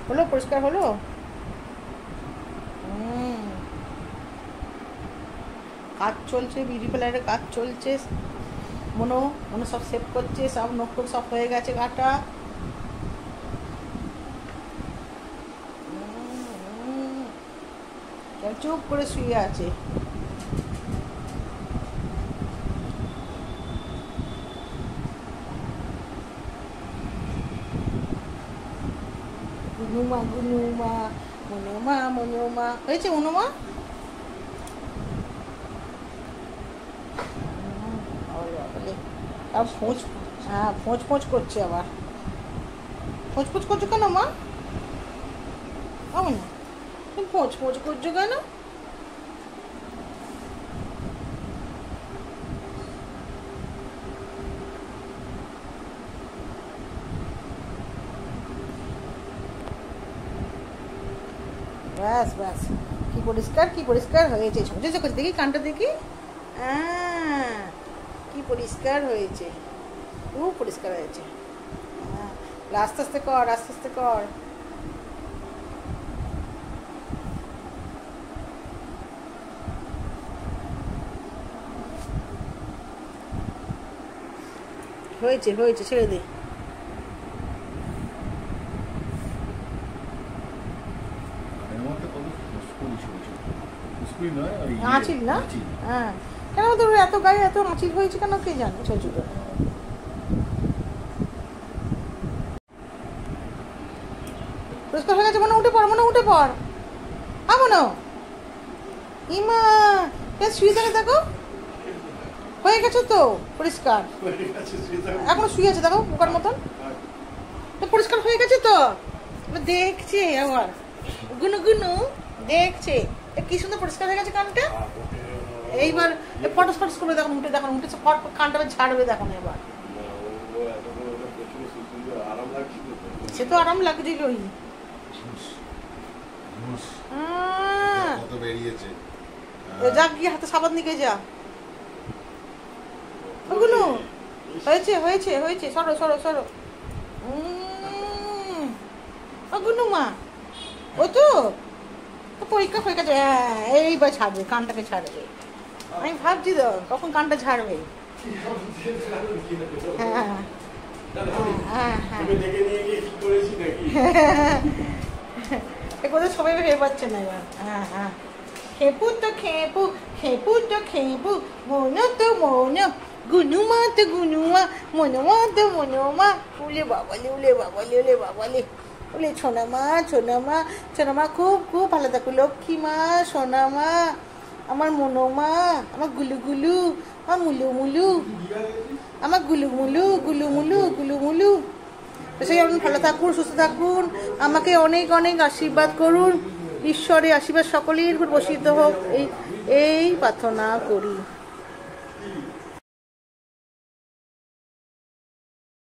হলো, পরিষ্কার হলো। কাজ চলছে, বিউটি পার্লারে কাজ চলছে। মনো মনো সব সেভ করছে, সব নখ টক সব হয়ে গেছে কাটা। চুপ করে শুয়ে আছে। গুনুমা গুনুমা, মনোমা মনোমা, হয়েছে মনোমা? ফোঁচ, হ্যাঁ ফোঁচ ফোঁচ করছে আবার। ফোঁচ ফোঁচ করছো কেন মা? না তুমি ফোঁচ ফোঁচ করছো কেন? ব্যাস ব্যাস, কি পরিষ্কার, কি পরিষ্কার হয়েছে। ঝুঁঝে করছে, দেখি কানটা দেখি। কি পরিষ্কার হয়েছে, খুব পরিষ্কার হয়েছে। আস্তে আস্তে কর, আস্তে আস্তে কর। হয়েছে হয়েছে, ছেড়ে দে। আঁচিল না? হ্যাঁ, কেন তোর এত গায়ে এত আঁচিল হয়েছে কেন কে জানে। ছোট ছোট পরিষ্কার হয়ে গেছে। মনে উঠে পড়, মনে উঠে পড়। মনে ইমা শুয়ে থাকে, দেখো হয়ে গেছে তো পরিষ্কার। এখনো শুয়ে আছে দেখো পোকার মতন। তো পরিষ্কার হয়ে গেছে তো, দেখছে আবার গুনু গুনু দেখছে। কি সুন্দর পরিষ্কার হয়ে গেছে কানটা। এইবার ফটস ফটস করবে, দেখুন উঠে, দেখুন উঠে কানটা ঝাড়বে দেখুন এবার। সে তো আরাম লাগছিল। যা গিয়ে হাতে সাবান দিকে যা। গুনু হয়েছে হয়েছে হয়েছে, সরো সরো সরো। গুনু মা ও তো পরীক্ষা হয়ে গেছে। এইবার ছাড়বে, কানটাকে ছাড়বে। আমি ভাবছি তো কখন কানটা ছাড়বে। হ্যাঁ হ্যাঁ হ্যাঁ, কোথায় সবাই ভেবে পাচ্ছে না এবার। হ্যাঁ হ্যাঁ, খেপু তো খেপু, খেপু তো খেপু, মনো তো মনো, গুনুমা তো গুনুমা, মনোমা তো মনোমা। উলে বাবালে, উলে বাবালে, উলে বাবালে, উলে ছোনামা ছোনামা ছোনামা। খুব খুব ভালো থাকো লক্ষ্মী মা, সোনামা, আমার মনোমা, আমার গুলু গুলু, আমার মুলু মুলু, আমার গুলু মুলু, গুলু মুলু, গুলু মুলু। সেই ভালো থাকুন, সুস্থ থাকুন, আমাকে অনেক অনেক আশীর্বাদ করুন। ঈশ্বরের আশীর্বাদ সকলের উপর বর্ষিত হোক, এই প্রার্থনা করি।